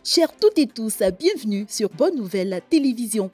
Chers toutes et tous, bienvenue sur Bonne Nouvelle Télévision.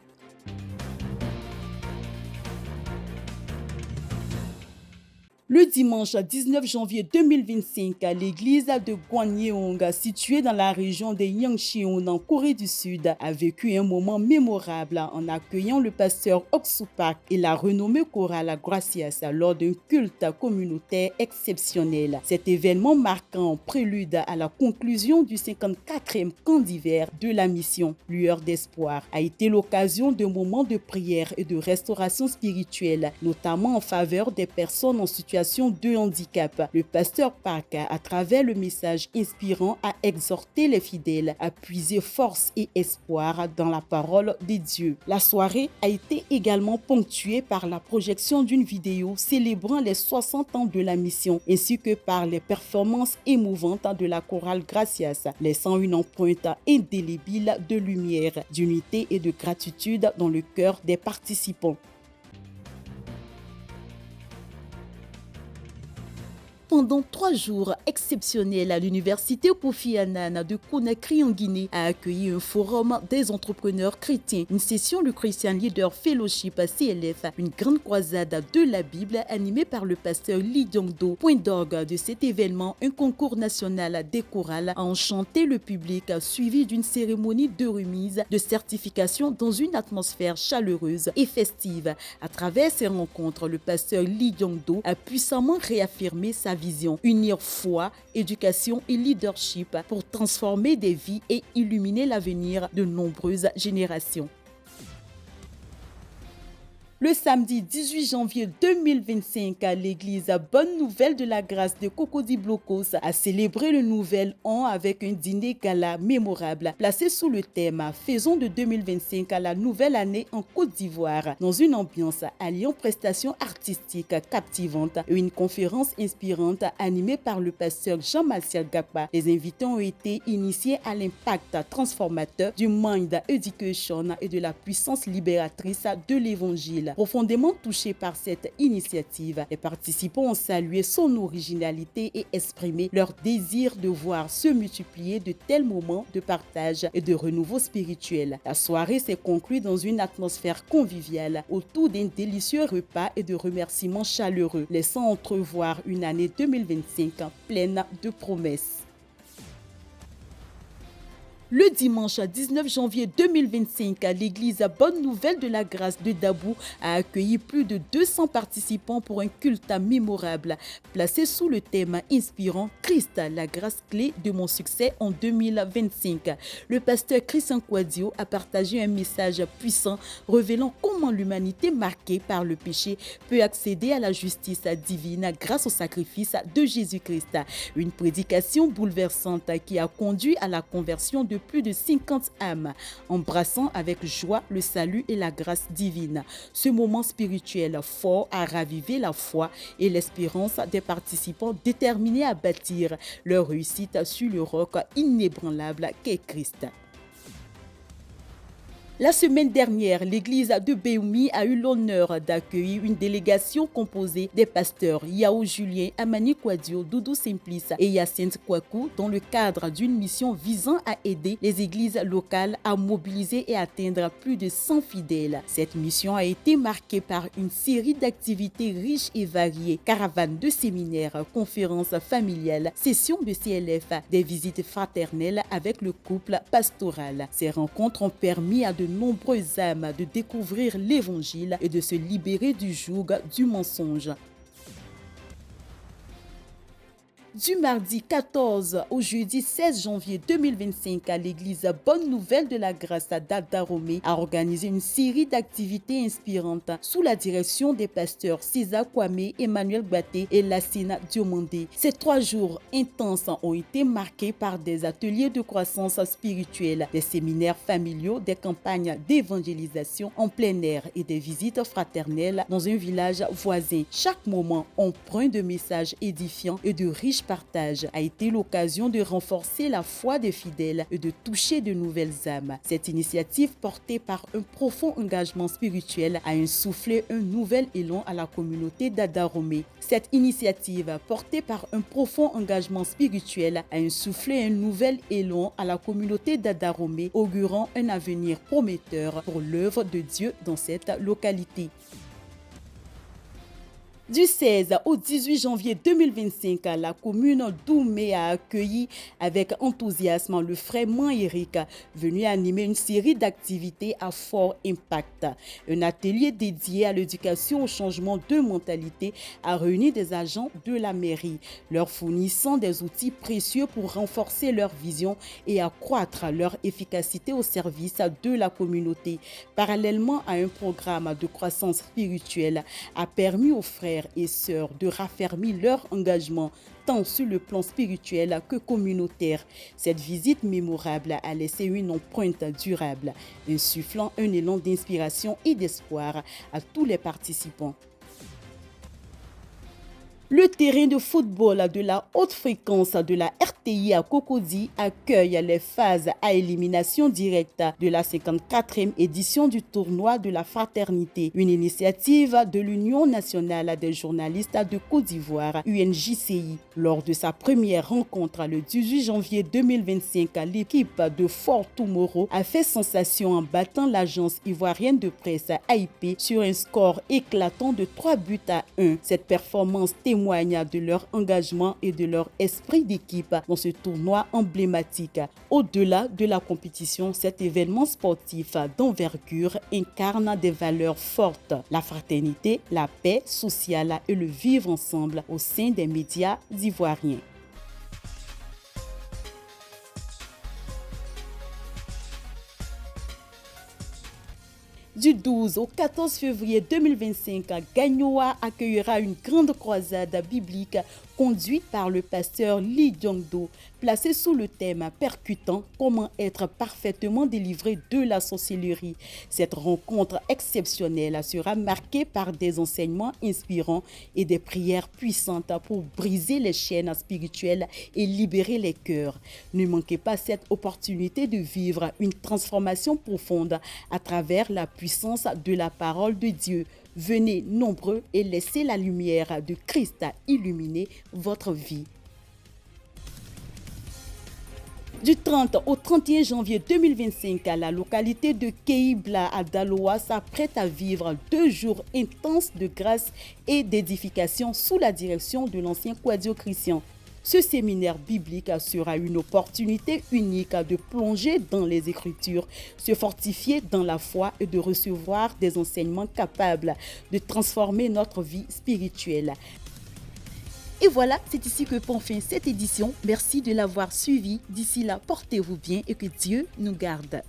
Le dimanche 19 janvier 2025, l'église de Gwanyeong, située dans la région de Yangcheon en Corée du Sud, a vécu un moment mémorable en accueillant le pasteur Oksupak et la renommée chorale Gracias lors d'un culte communautaire exceptionnel. Cet événement marquant prélude à la conclusion du 54e camp d'hiver de la mission Lueur d'espoir a été l'occasion de moments de prière et de restauration spirituelle, notamment en faveur des personnes en situation de handicap. Le pasteur Park, à travers le message inspirant, a exhorté les fidèles à puiser force et espoir dans la parole de Dieu. La soirée a été également ponctuée par la projection d'une vidéo célébrant les 60 ans de la mission, ainsi que par les performances émouvantes de la chorale Gracias, laissant une empreinte indélébile de lumière, d'unité et de gratitude dans le cœur des participants. Pendant 3 jours exceptionnels, l'université Kofi Annan de Conakry en Guinée a accueilli un forum des entrepreneurs chrétiens, une session du Christian Leader Fellowship CLF, une grande croisade de la Bible animée par le pasteur Lee Jong-do. Point d'orgue de cet événement, un concours national des chorales a enchanté le public, suivi d'une cérémonie de remise de certification dans une atmosphère chaleureuse et festive. À travers ces rencontres, le pasteur Lee Jong-do a puissamment réaffirmé sa vision, unir foi, éducation et leadership pour transformer des vies et illuminer l'avenir de nombreuses générations. Le samedi 18 janvier 2025, l'église Bonne Nouvelle de la Grâce de Cocody Blocos a célébré le nouvel an avec un dîner gala mémorable placé sous le thème « Faisons de 2025 la nouvelle année en Côte d'Ivoire » dans une ambiance alliant prestations artistiques captivantes et une conférence inspirante animée par le pasteur Jean-Martial Gapa. Les invités ont été initiés à l'impact transformateur du Mind Education et de la puissance libératrice de l'Évangile. Profondément touchés par cette initiative, les participants ont salué son originalité et exprimé leur désir de voir se multiplier de tels moments de partage et de renouveau spirituel. La soirée s'est conclue dans une atmosphère conviviale autour d'un délicieux repas et de remerciements chaleureux, laissant entrevoir une année 2025 pleine de promesses. Le dimanche 19 janvier 2025, l'église Bonne Nouvelle de la Grâce de Dabou a accueilli plus de 200 participants pour un culte mémorable, placé sous le thème inspirant « Christ, la grâce clé de mon succès en 2025 ». Le pasteur Christian Kwadio a partagé un message puissant révélant comment l'humanité marquée par le péché peut accéder à la justice divine grâce au sacrifice de Jésus-Christ. Une prédication bouleversante qui a conduit à la conversion de plus de 50 âmes, embrassant avec joie le salut et la grâce divine. Ce moment spirituel fort a ravivé la foi et l'espérance des participants déterminés à bâtir leur réussite sur le roc inébranlable qu'est Christ. La semaine dernière, l'église de Béoumi a eu l'honneur d'accueillir une délégation composée des pasteurs Yao Julien, Amani Kwadio, Doudou Simplice et Yacinthe Kwaku dans le cadre d'une mission visant à aider les églises locales à mobiliser et atteindre plus de 100 fidèles. Cette mission a été marquée par une série d'activités riches et variées, caravanes de séminaires, conférences familiales, sessions de CLF, des visites fraternelles avec le couple pastoral. Ces rencontres ont permis à de nombreuses âmes de découvrir l'évangile et de se libérer du joug du mensonge. Du mardi 14 au jeudi 16 janvier 2025, l'église Bonne Nouvelle de la Grâce d'Adaromé a organisé une série d'activités inspirantes sous la direction des pasteurs César Kwame, Emmanuel Gbaté et Lassina Diomandé. Ces 3 jours intenses ont été marqués par des ateliers de croissance spirituelle, des séminaires familiaux, des campagnes d'évangélisation en plein air et des visites fraternelles dans un village voisin. Chaque moment empreint de messages édifiants et de riches riche partage a été l'occasion de renforcer la foi des fidèles et de toucher de nouvelles âmes. Cette initiative, portée par un profond engagement spirituel, a insufflé un nouvel élan à la communauté d'Adaromé. Cette initiative, portée par un profond engagement spirituel, a insufflé un nouvel élan à la communauté d'Adaromé, augurant un avenir prometteur pour l'œuvre de Dieu dans cette localité. Du 16 au 18 janvier 2025, la commune d'Oumé a accueilli avec enthousiasme le frère Manéric, venu animer une série d'activités à fort impact. Un atelier dédié à l'éducation au changement de mentalité a réuni des agents de la mairie, leur fournissant des outils précieux pour renforcer leur vision et accroître leur efficacité au service de la communauté. Parallèlement à un programme de croissance spirituelle, a permis aux frères et sœurs de raffermir leur engagement tant sur le plan spirituel que communautaire. Cette visite mémorable a laissé une empreinte durable, insufflant un élan d'inspiration et d'espoir à tous les participants. Le terrain de football de la haute fréquence de la RTI à Cocody accueille les phases à élimination directe de la 54e édition du tournoi de la fraternité, une initiative de l'Union nationale des journalistes de Côte d'Ivoire, UNJCI. Lors de sa première rencontre le 18 janvier 2025, l'équipe de Fort Tomorrow a fait sensation en battant l'agence ivoirienne de presse AIP sur un score éclatant de 3-1. Cette performance témoigne de leur engagement et de leur esprit d'équipe dans ce tournoi emblématique. Au-delà de la compétition, cet événement sportif d'envergure incarne des valeurs fortes: la fraternité, la paix sociale et le vivre ensemble au sein des médias ivoiriens. Du 12 au 14 février 2025, Gagnoa accueillera une grande croisade biblique conduite par le pasteur Lee Jong-do, placée sous le thème percutant « Comment être parfaitement délivré de la sorcellerie ». Cette rencontre exceptionnelle sera marquée par des enseignements inspirants et des prières puissantes pour briser les chaînes spirituelles et libérer les cœurs. Ne manquez pas cette opportunité de vivre une transformation profonde à travers la puissance de la parole de Dieu. Venez nombreux et laissez la lumière de Christ illuminer votre vie. Du 30 au 31 janvier 2025, la localité de Keibla à Daloa s'apprête à vivre 2 jours intenses de grâce et d'édification sous la direction de l'ancien Kwadio Christian. Ce séminaire biblique sera une opportunité unique de plonger dans les Écritures, se fortifier dans la foi et de recevoir des enseignements capables de transformer notre vie spirituelle. Et voilà, c'est ici que prend fin cette édition. Merci de l'avoir suivi. D'ici là, portez-vous bien et que Dieu nous garde.